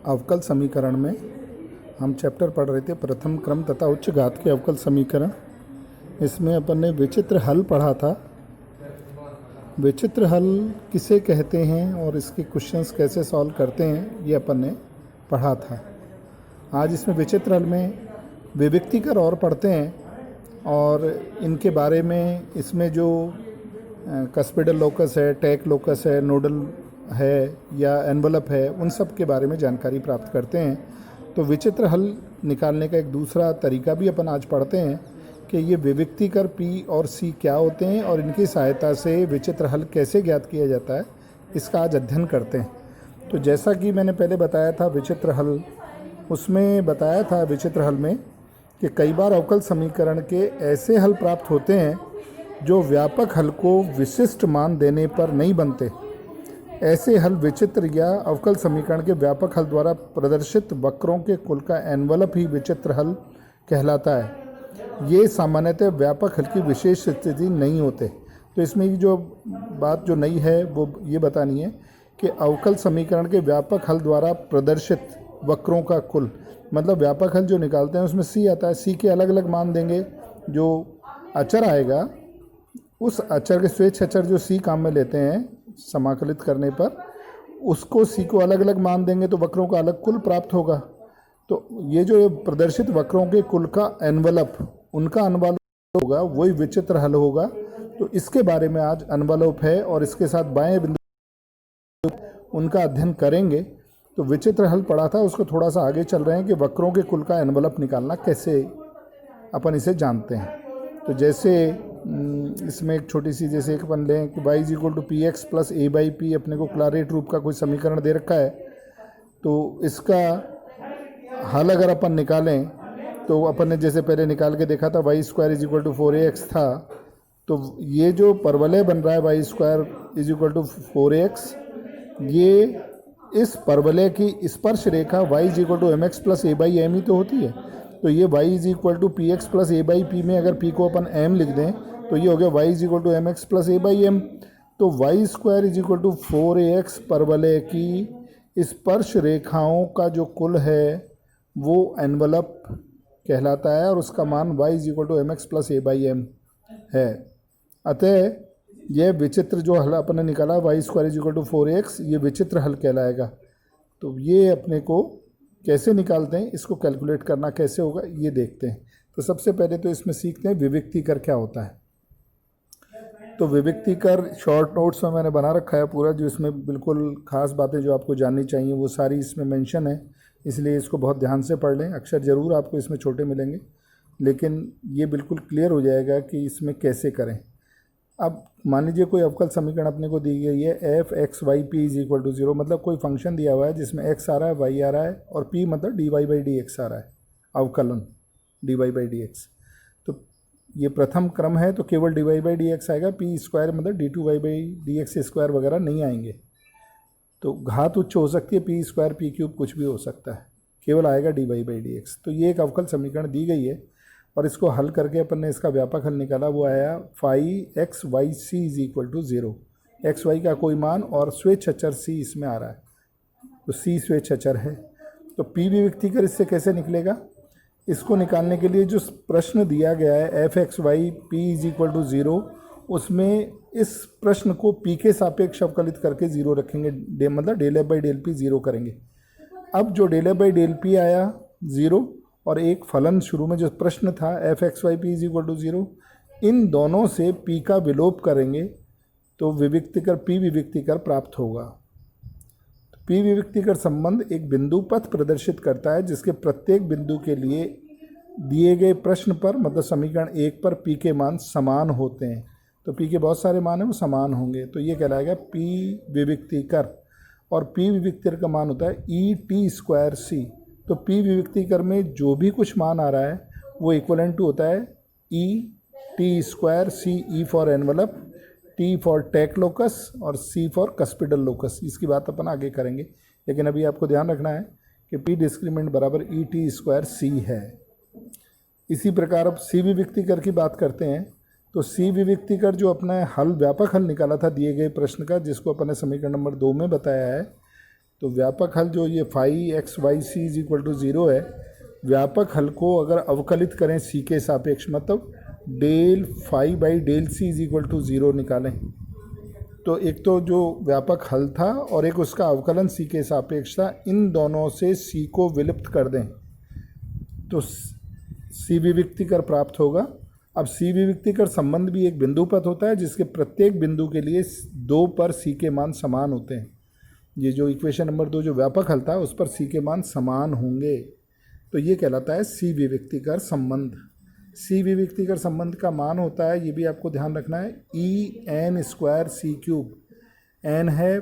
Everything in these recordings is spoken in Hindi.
अवकल समीकरण में हम चैप्टर पढ़ रहे थे प्रथम क्रम तथा उच्च घात के अवकल समीकरण। इसमें अपन ने विचित्र हल पढ़ा था। विचित्र हल किसे कहते हैं और इसके क्वेश्चंस कैसे सॉल्व करते हैं ये अपन ने पढ़ा था। आज इसमें विचित्र हल में विविक्तिकर और पढ़ते हैं और इनके बारे में इसमें जो कस्पिडल लोकस है, टैक लोकस है, नोडल है या एनवलप है, उन सब के बारे में जानकारी प्राप्त करते हैं। तो विचित्र हल निकालने का एक दूसरा तरीका भी अपन आज पढ़ते हैं कि ये विविक्तिकर P और C क्या होते हैं और इनकी सहायता से विचित्र हल कैसे ज्ञात किया जाता है, इसका आज अध्ययन करते हैं। तो जैसा कि मैंने पहले बताया था विचित्र हल, उसमें बताया था विचित्र हल में कि कई बार अवकल समीकरण के ऐसे हल प्राप्त होते हैं जो व्यापक हल को विशिष्ट मान देने पर नहीं बनते। ऐसे हल विचित्र या अवकल समीकरण के व्यापक हल द्वारा प्रदर्शित वक्रों के कुल का एनवलप ही विचित्र हल कहलाता है। ये सामान्यतः व्यापक हल की विशेष स्थिति नहीं होते। तो इसमें जो बात जो नई है वो ये बतानी है कि अवकल समीकरण के व्यापक हल द्वारा प्रदर्शित वक्रों का कुल, मतलब व्यापक हल जो निकालते हैं उसमें C आता है। C के अलग अलग मान देंगे। जो अचर आएगा उस अचर के स्वेच्छ अचर जो C काम में लेते हैं समाकलित करने पर, उसको C को अलग अलग मान देंगे तो वक्रों का अलग कुल प्राप्त होगा। तो ये जो प्रदर्शित वक्रों के कुल का एनवलप, उनका एनवलप होगा, वही विचित्र हल होगा। तो इसके बारे में आज एनवलप है और इसके साथ बाएं बिंदु उनका अध्ययन करेंगे। तो विचित्र हल पढ़ा था, उसको थोड़ा सा आगे चल रहे हैं कि वक्रों के कुल का एनवलप निकालना कैसे अपन इसे जानते हैं। तो जैसे इसमें एक छोटी सी, जैसे एक अपन लें कि y = px + a/p अपने को क्लारेट रूप का कोई समीकरण दे रखा है। तो इसका हल अगर अपन निकालें तो अपन ने जैसे पहले निकाल के देखा था y² = 4ax था। तो ये जो परवलय बन रहा है y² = 4ax, ये इस परवलय की स्पर्श रेखा y = mx + a/m ही तो होती है। तो ये y = px + a/p में अगर p को अपन m लिख दें तो ये हो गया y = mx + a/m। तो y² = 4ax परवलय की स्पर्श रेखाओं का जो कुल है वो एनवलप कहलाता है और उसका मान y = mx + a/m है। अतः यह विचित्र जो हल अपन ने निकाला y² = 4ax, ये विचित्र हल कहलाएगा। तो ये अपने को कैसे निकालते हैं, इसको कैलकुलेट करना कैसे होगा ये देखते हैं। तो सबसे पहले तो इसमें सीखते हैं विविक्तिकर क्या होता है। तो विविक्तिकर शॉर्ट नोट्स में मैंने बना रखा है पूरा, जो इसमें बिल्कुल खास बातें जो आपको जाननी चाहिए वो सारी इसमें मेंशन है, इसलिए इसको बहुत ध्यान से पढ़ लें। अक्षर ज़रूर आपको इसमें छोटे मिलेंगे, लेकिन ये बिल्कुल क्लियर हो जाएगा कि इसमें कैसे करें। अब मान लीजिए कोई अवकल समीकरण अपने को दी गई है f(x(y)p = 0, मतलब कोई फंक्शन दिया हुआ है जिसमें x आ रहा है, y आ रहा है और p मतलब dy/dx आ रहा है, अवकलन dy/dx। तो ये प्रथम क्रम है तो केवल dy/dx आएगा, p² मतलब d2y/dx² वगैरह नहीं आएंगे। तो घात उच्च हो सकती है, p² p³ कुछ भी हो सकता है, केवल आएगा dy/dx। तो ये एक अवकल समीकरण दी गई है और इसको हल करके अपन ने इसका व्यापक हल निकाला। वो आया phi x y c = 0, x y का कोई मान और स्वेच्छ अचर c इसमें आ रहा है, तो c स्वेच्छ अचर है। तो p विविक्तिकर इससे कैसे निकलेगा, इसको निकालने के लिए जो प्रश्न दिया गया है f(x(y)p = 0, उसमें इस प्रश्न को p के सापेक्ष अवकलित करके 0 रखेंगे, मतलब ∂f/∂p 0 करेंगे। अब जो ∂f/∂p आया 0 और एक फलन शुरू में जो प्रश्न था f(x(y)p = 0, इन दोनों से p का विलोप करेंगे तो विविक्तिकर p विविक्तिकर प्राप्त होगा। तो p विविक्तिकर संबंध एक बिंदु पथ प्रदर्शित करता है जिसके प्रत्येक बिंदु के लिए दिए गए प्रश्न पर, मतलब समीकरण 1 पर p के मान समान होते हैं। तो p के बहुत सारे मान हैं, वो समान होंगे, तो ये कहलाएगा p विविक्तिकर। और p विविक्तिकर का मान होता है ET²C। तो p विविक्तिकर में जो भी कुछ मान आ रहा है वो इक्वलेंट टू होता है ET²C, E for envelope, T for tac locus और C फॉर कस्पिडल लोकस। इसकी बात अपन आगे करेंगे, लेकिन अभी आपको ध्यान रखना है कि p डिस्क्रीमेंट बराबर ET²C है। इसी प्रकार अब C विविक्तिकर की बात करते हैं। तो C विविक्तिकर जो अपना हल व्यापक हल निकाला था दिए गए प्रश्न का, जिसको अपन ने समीकरण नंबर 2 में बताया है तो व्यापक हल जो ये phi x y c is equal to 0 है, व्यापक हल को अगर अवकलित करें सी के सापेक्ष, मतलब del phi by del C is equal to 0 निकालें, तो एक तो जो व्यापक हल था और एक उसका अवकलन सी के सापेक्ष था, इन दोनों से सी को विलुप्त कर दें तो सी विविक्तिकर प्राप्त होगा। अब सी विविक्तिकर संबंध भी एक बिंदुपथ होता है जिसके प्रत्येक बिंदु के लिए 2 पर सी के मान समान होते हैं। ये जो इक्वेशन नंबर 2 जो व्यापक हल था उस पर सी के मान समान होंगे, तो ये कहलाता है सी विविक्तिकर संबंध। सी विविक्तिकर संबंध का मान होता है, ये भी आपको ध्यान रखना है, ई N square C cube. N है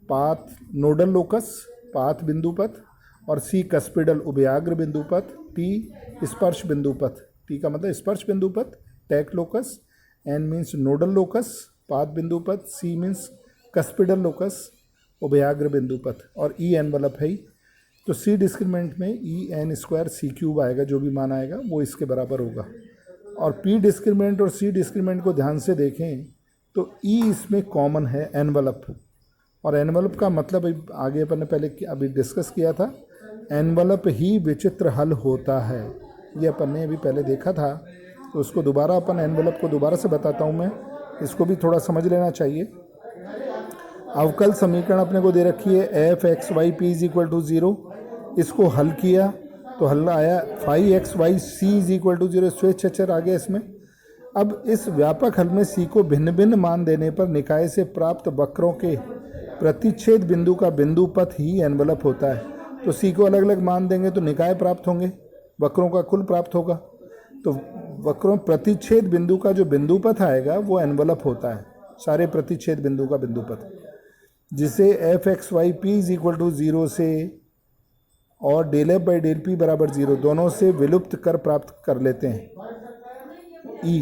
पाथ नोडल लोकस, पाथ बिंदुपथ, और सी कस्पिडल उभयाग्र बिंदुपथ, टी स्पर्श बिंदुपथ, टी का मतलब स्पर्श बिंदुपथ, tac locus, N means nodal locus path बिंदुपथ, सी मीन्स कस्पिडल लोकस उभयाग्र बिंदुपथ, और ई एनवलप है ही। तो सी डिस्क्रिमिनेंट में E N square C cube आएगा, जो भी मान आएगा वो इसके बराबर होगा। और पी डिस्क्रिमिनेंट और सी डिस्क्रिमिनेंट को ध्यान से देखें तो ई इसमें कॉमन है एनवलप, और एनवलप का मतलब आगे अपन ने पहले अभी डिस्कस किया था, एनवलप ही विचित्र हल होता है, ये अपन ने अभी पहले देखा था। तो उसको दोबारा अपन एनवलप को दोबारा से बताता हूँ मैं, इसको भी थोड़ा समझ लेना चाहिए। अवकल समीकरण अपने को दे रखी है f x y p is equal to 0, इसको हल किया तो हल आया phi x y c is equal to 0, स्वेच्छाचर आ गया इसमें। अब इस व्यापक हल में सी को भिन्न भिन्न मान देने पर निकाय से प्राप्त वक्रों के प्रतिच्छेद बिंदु का बिंदुपथ ही एनवलप होता है। तो सी को अलग अलग मान देंगे तो निकाय प्राप्त होंगे, वक्रों का कुल प्राप्त होगा। तो वक्रों प्रतिच्छेद बिंदु का जो बिंदुपथ आएगा वो एनवलप होता है, सारे प्रतिच्छेद बिंदु का बिंदुपथ, जिसे f x y p is equal to 0 से और del f by del p बराबर 0 दोनों से विलुप्त कर प्राप्त कर लेते हैं। ई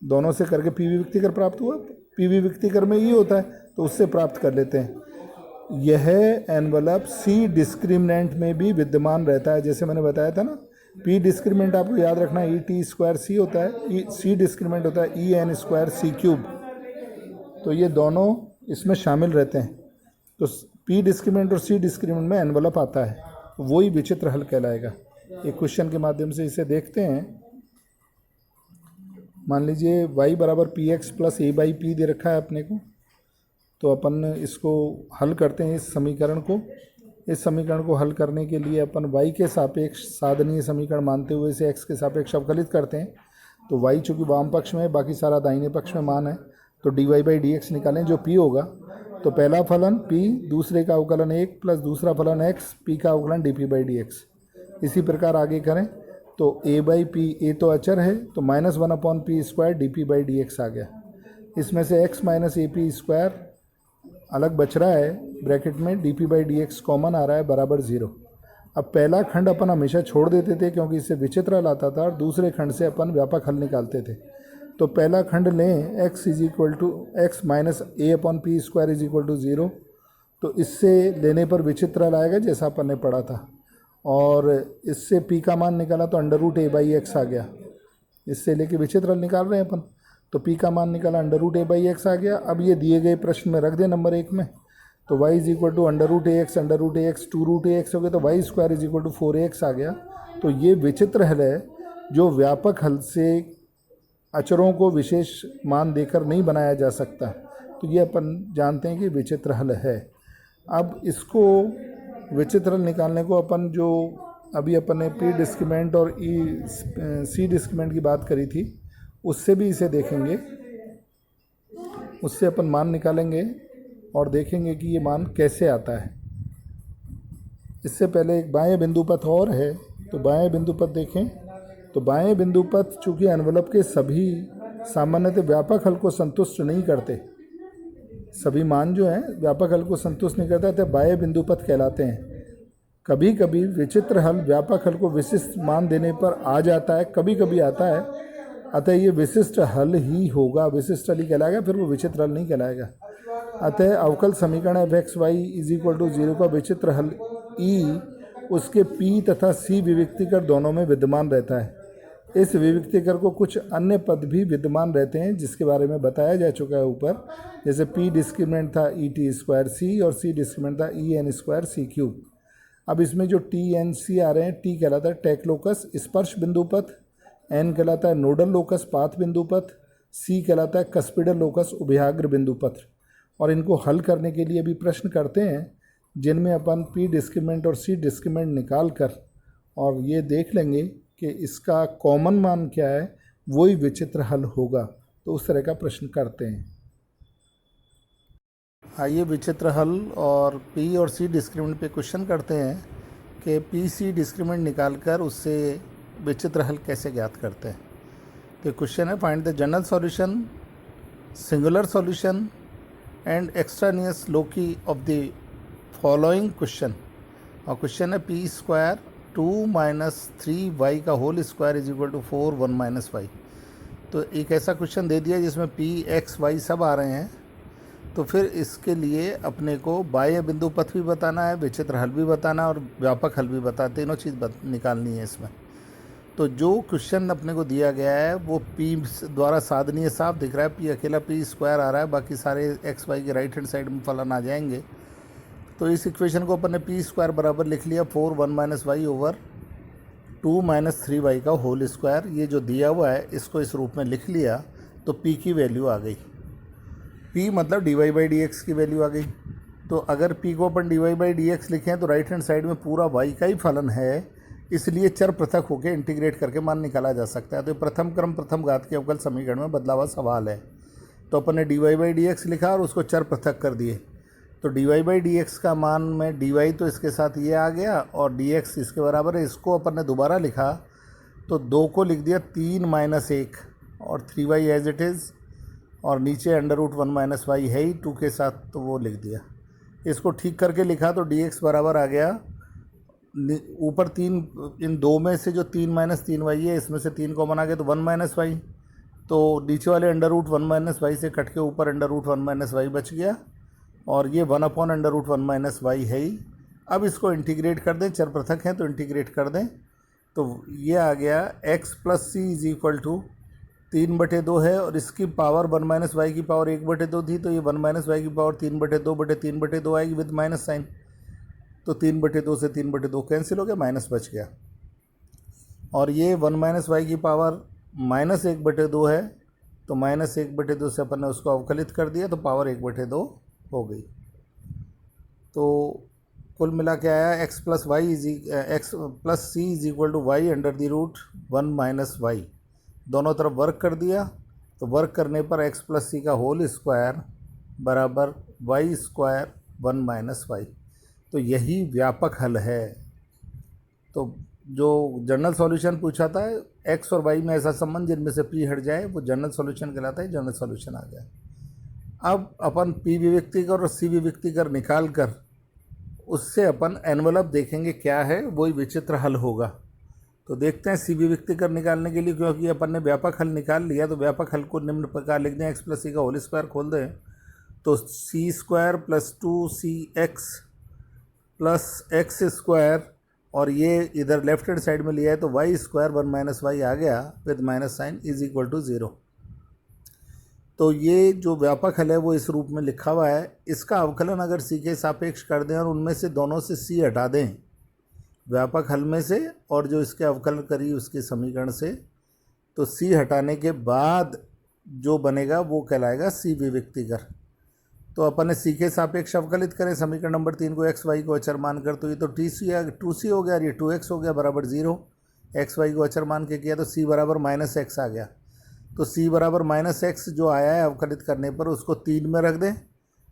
दोनों से करके पी विविक्तिकर प्राप्त हुआ, पी विविक्तिकर में ई होता है तो उससे प्राप्त कर लेते हैं। यह एनवलप सी डिस्क्रिमिनेंट में भी विद्यमान रहता है, जैसे मैंने बताया था ना, पी डिस्क्रिमिनेंट आपको याद रखना है ई टी स्क्वायर सी होता है, ई सी डिस्क्रिमिनेंट होता है ई एन स्क्वायर सी क्यूब, तो ये दोनों इसमें शामिल रहते हैं। तो पी डिस्क्रिमिनेंट और सी डिस्क्रिमिनेंट में एनवलप आता है, वही विचित्र हल कहलाएगा। एक क्वेश्चन के माध्यम से इसे देखते हैं। मान लीजिए y बराबर p x plus a by p दे रखा है अपने को, तो अपन इसको हल करते हैं इस समीकरण को। इस समीकरण को हल करने के लिए अपन y के सापेक्ष साधनीय समीकरण मानते हुए इसे x के सापेक्ष अवकलित करते हैं। तो y चूँकि वाम पक्ष में है, बाकी सारा दाहिने पक्ष में मान है, तो dy बाई डी एक्स निकालें जो p होगा। तो पहला फलन p, दूसरे का अवकलन 1 प्लस दूसरा फलन x, p का अवकलन D p by d x. इसी प्रकार आगे करें तो a बाई पी, a तो अचर है तो -1/p square d p by d x आ गया। इसमें से x minus a p square अलग बच रहा है, ब्रैकेट में d p by d x common आ रहा है बराबर 0। अब पहला खंड अपन हमेशा छोड़ देते थे क्योंकि इससे विचित्र हल आता था, और दूसरे खंड से अपन व्यापक हल निकालते थे। तो पहला खंड लें x is equal to x minus a upon p square is equal to 0, तो इससे लेने पर विचित्र हल आएगा जैसा अपन ने पढ़ा था, और इससे p का मान निकाला तो under root a by x आ गया। इससे लेके विचित्र हल निकाल रहे हैं अपन, तो p का मान निकाला under root a by x आ गया। अब ये दिए गए प्रश्न में रख दें नंबर 1 में, तो y is equal to under root a x 2 root a x हो गया, तो y square is equal to 4x आ गया। तो ये विचित्र हल है जो व्यापक हल से अचरों को विशेष मान देकर नहीं बनाया जा सकता, तो ये अपन जानते हैं कि विचित्र हल है। अब इसको विचित्र हल निकालने को अपन जो अभी अपन ने पी डिस्क्रिमिनेंट और सी डिस्क्रिमिनेंट की बात करी थी उससे भी इसे देखेंगे, उससे अपन मान निकालेंगे और देखेंगे कि ये मान कैसे आता है। इससे पहले एक बाएं बिंदुपथ और है, तो बाएं बिंदुपथ देखें। तो बाएं बिंदुपथ चूँकि एनवलप के सभी सामान्यतः व्यापक हल को संतुष्ट नहीं करते, सभी मान जो हैं व्यापक हल को संतुष्ट नहीं करते, तो बाएं बिंदुपथ कहलाते हैं। कभी कभी विचित्र हल व्यापक हल को विशिष्ट मान देने पर आ जाता है, कभी कभी आता है, अतः ये विशिष्ट हल ही होगा, विशिष्ट हल ही कहलाएगा, फिर वो विचित्र हल नहीं कहलाएगा। अतः अवकल समीकरण f x y is equal to 0 का विचित्र हल ई उसके पी तथा सी विविक्तिकर दोनों में विद्यमान रहता है। इस विविक्तिकर को कुछ अन्य पद भी विद्यमान रहते हैं जिसके बारे में बताया जा चुका है ऊपर। जैसे पी डिस्क्रिमिनेंट था ई टी स्क्वायर सी और सी डिस्क्रिमिनेंट था ई एन स्क्वायर सी क्यूब। अब इसमें जो टी एन सी आ रहे हैं, टी कहलाता है टैक्लोकस स्पर्श बिंदु पथ, एन कहलाता है नोडल लोकस पाथ बिंदु पथ, सी कहलाता है कस्पिडल लोकस उभयाग्र बिंदु पथ। और इनको हल करने के लिए भी प्रश्न करते हैं जिनमें अपन पी डिस्क्रिमिनेंट और सी डिस्क्रिमिनेंट निकाल कर और ये देख लेंगे कि इसका कॉमन मान क्या है, वही विचित्र हल होगा। तो उस तरह का प्रश्न करते हैं। आइए विचित्र हल और पी और सी डिस्क्रिमिनेंट पे क्वेश्चन करते हैं कि पी सी डिस्क्रिमिनेंट निकालकर उससे विचित्र हल कैसे ज्ञात करते हैं। तो क्वेश्चन है find the general solution, singular solution and extraneous loci of the following question. और क्वेश्चन है पी स्क्वायर 2 माइनस 3y का whole square is equal to 4 1 minus y. तो एक ऐसा क्वेश्चन दे दिया जिसमें p x y सब आ रहे हैं। तो फिर इसके लिए अपने को बाह्य बिंदु पथ भी बताना है, विचित्र हल भी बताना है और व्यापक हल भी बताना, तीनों चीज़ निकालनी है इसमें। तो जो क्वेश्चन अपने को दिया गया है वो p द्वारा साधनीय साफ दिख रहा है, p अकेला p स्क्वायर आ रहा है, बाकी सारे x y के राइट हैंड साइड में फलन आ जाएंगे। तो इस इक्वेशन को अपन ने पी स्क्वायर बराबर लिख लिया 4 1 minus Y over 2 minus 3y का होल स्क्वायर। ये जो दिया हुआ है इसको इस रूप में लिख लिया तो p की वैल्यू आ गई। p मतलब dy बाई डी एक्स की वैल्यू आ गई। तो अगर p को अपन dy बाई डी एक्स लिखें तो राइट हैंड साइड में पूरा y का ही फलन है, इसलिए चर पृथक होकर इंटीग्रेट करके मान निकाला जा सकता है। तो प्रथम क्रम प्रथम घात के अवकल समीकरण में बदला हुआ सवाल है। तो अपन ने dy बाई डी एक्स लिखा और उसको चर पृथक कर दिए। तो dy बाई डी एक्स का मान में dy तो इसके साथ ये आ गया और dx इसके बराबर है। इसको अपन ने दोबारा लिखा तो 2 को लिख दिया 3 माइनस 1 और 3y एज इट इज़, और नीचे अंडर रूट 1 माइनस वाई है ही 2 के साथ, तो वो लिख दिया। इसको ठीक करके लिखा तो dx बराबर आ गया ऊपर 3, इन 2 में से जो 3 माइनस 3y है इसमें से 3 कॉमन आ गया तो 1 माइनस वाई। तो नीचे वाले अंडर रूट 1 माइनस वाई से कट के ऊपर अंडर रूट 1 माइनस वाई बच गया और ये 1 upon under root 1 minus y है ही। अब इसको इंटीग्रेट कर दें, चर पृथक हैं तो इंटीग्रेट कर दें। तो ये आ गया x plus c is equal to 3/2 है और इसकी पावर 1 माइनस वाई की पावर 1/2 थी, तो ये 1 माइनस वाई की पावर 3/2 आएगी विद माइनस साइन। तो 3/2 से 3/2 कैंसिल हो गया, माइनस बच गया। और ये 1 माइनस वाई की पावर माइनस 1/2 है, तो माइनस 1/2 से अपन ने उसको अवकलित कर दिया तो पावर 1/2 हो गई। तो कुल मिला के आया x plus c is equal to y under the root 1 minus y. दोनों तरफ वर्क कर दिया तो वर्क करने पर x प्लस सी का होल स्क्वायर बराबर वाई स्क्वायर 1 माइनस वाई। तो यही व्यापक हल है। तो जो जनरल सॉल्यूशन पूछा था x और y में ऐसा संबंध जिनमें से p हट जाए वो जनरल सॉल्यूशन कहलाता है, जनरल सॉल्यूशन आ गया। अब अपन p विविक्तिकर और c विविक्तिकर निकाल कर उससे अपन एनवलप देखेंगे क्या है, वही विचित्र हल होगा। तो देखते हैं c विविक्तिकर निकालने के लिए, क्योंकि अपन ने व्यापक हल निकाल लिया तो व्यापक हल को निम्न प्रकार लिख दें। x प्लस सी का होल स्क्वायर खोल दें तो c square plus 2cx plus x square, और ये इधर लेफ्ट हैंड साइड में लिया है तो वाई स्क्वायर 1 माइनस वाई आ गया with minus sign is equal to 0। तो ये जो व्यापक हल है वो इस रूप में लिखा हुआ है। इसका अवकलन अगर सी के सापेक्ष कर दें और उनमें से दोनों से सी हटा दें व्यापक हल में से और जो इसके अवकलन करी उसके समीकरण से, तो सी हटाने के बाद जो बनेगा वो कहलाएगा सी विविक्तिकर। तो अपन ने सी के सापेक्ष अवकलित करें समीकरण नंबर 3 को एक्स वाई को अचर मानकर, तो ये तो टू सी हो गया और ये 2x हो गया बराबर 0। एक्स वाई को अचर मान के किया तो सी बराबर माइनस एक्स आ गया। तो सी बराबर माइनस एक्स जो आया है अवकलित करने पर उसको 3 में रख दें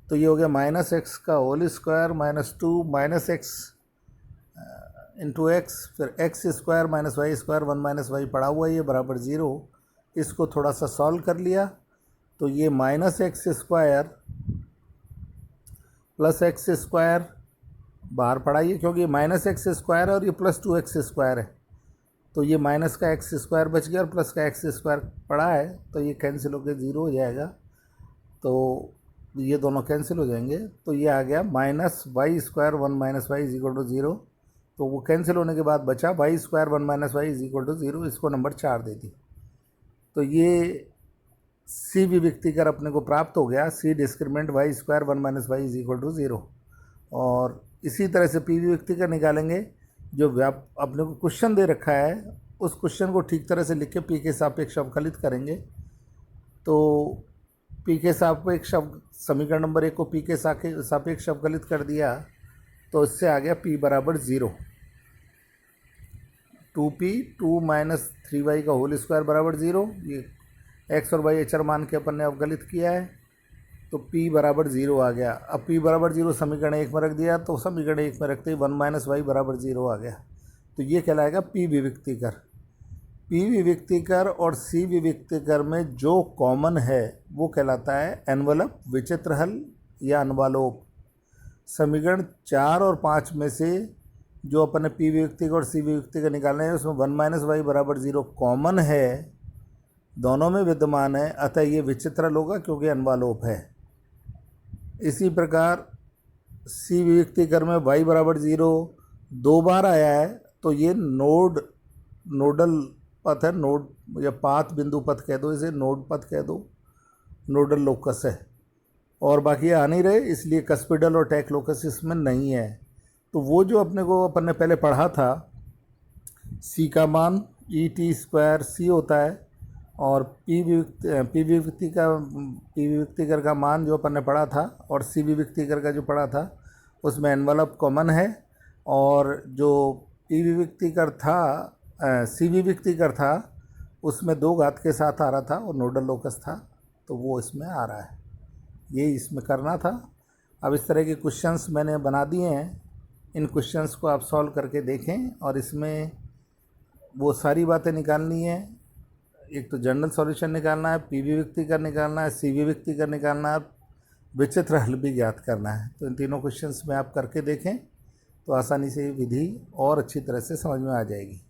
तो ये हो गया माइनस एक्स का whole square minus 2 minus x into x, फिर x square minus y square 1 minus y पड़ा हुआ है ये बराबर 0। इसको थोड़ा सा सॉल्व कर लिया तो ये minus x square plus x square बाहर पढ़ाइए क्योंकि माइनस एक्स स्क्वायर है और ये प्लस 2x स्क्वायर है, तो ये माइनस का एक्स स्क्वायर बच गया और प्लस का एक्स स्क्वायर पड़ा है तो ये कैंसिल होकर 0 हो जाएगा। तो ये दोनों कैंसिल हो जाएंगे तो ये आ गया minus y square 1 minus y is equal to 0। तो वो कैंसिल होने के बाद बचा y square 1 minus y is equal to 0, इसको नंबर 4 दे दी। तो ये सी विविक्तिकर अपने को प्राप्त हो गया, c discriminant y square 1 minus y is equal to 0। और इसी तरह से पी विविक्तिकर निकालेंगे। जो अपने को क्वेश्चन दे रखा है उस क्वेश्चन को ठीक तरह से लिख के पी के सापेक्ष अवकलित करेंगे। तो पी के सापेक्ष समीकरण नंबर 1 को पी के सापेक्ष अवकलित कर दिया तो इससे आ गया p बराबर 0। 2p 2 माइनस 3y का होल स्क्वायर बराबर 0। ये x और y अचर मान के अपन ने अवकलित किया है तो p बराबर 0 आ गया। अब p बराबर 0 समीकरण 1 में रख दिया तो समीकरण 1 में रखते ही 1 माइनस वाई बराबर 0 आ गया। तो ये कहलाएगा p विविक्तिकर। p विविक्तिकर और c विविक्तिकर में जो कॉमन है वो कहलाता है एनवलप, विचित्र हल या अनवालोप। समीकरण 4 और 5 में से जो अपन ने p विविक्तिकर और c विविक्तिकर निकालना है उसमें 1 माइनस वाई बराबर 0 कॉमन है, दोनों में विद्यमान है, अतः ये विचित्र हल होगा क्योंकि अनवालोप है। इसी प्रकार c विविक्तिकर में y बराबर 0 2 बार आया है तो ये नोडल पथ है, नोड या पाथ बिंदु पथ कह दो, इसे नोड पथ कह दो, नोडल लोकस है। और बाकी आ नहीं रहे इसलिए कस्पिडल और टैक लोकस इसमें नहीं है। तो वो जो अपन ने पहले पढ़ा था c का मान ई टी स्क्वायर सी होता है और पी विविक्तिकर का मान जो अपन ने पढ़ा था और सी विविक्तिकर का जो पढ़ा था उसमें एनवलप कॉमन है। और जो सी विविक्तिकर था उसमें 2 घात के साथ आ रहा था और नोडल लोकस था, तो वो इसमें आ रहा है। ये इसमें करना था। अब इस तरह के क्वेश्चंस मैंने बना दिए हैं, इन क्वेश्चंस को आप सॉल्व करके देखें और इसमें वो सारी बातें निकालनी है। एक तो जनरल सॉल्यूशन निकालना है, पी विविक्तिकर निकालना है, सी विविक्तिकर निकालना है, विचित्र हल भी ज्ञात करना है। तो इन तीनों क्वेश्चंस में आप करके देखें तो आसानी से विधि और अच्छी तरह से समझ में आ जाएगी।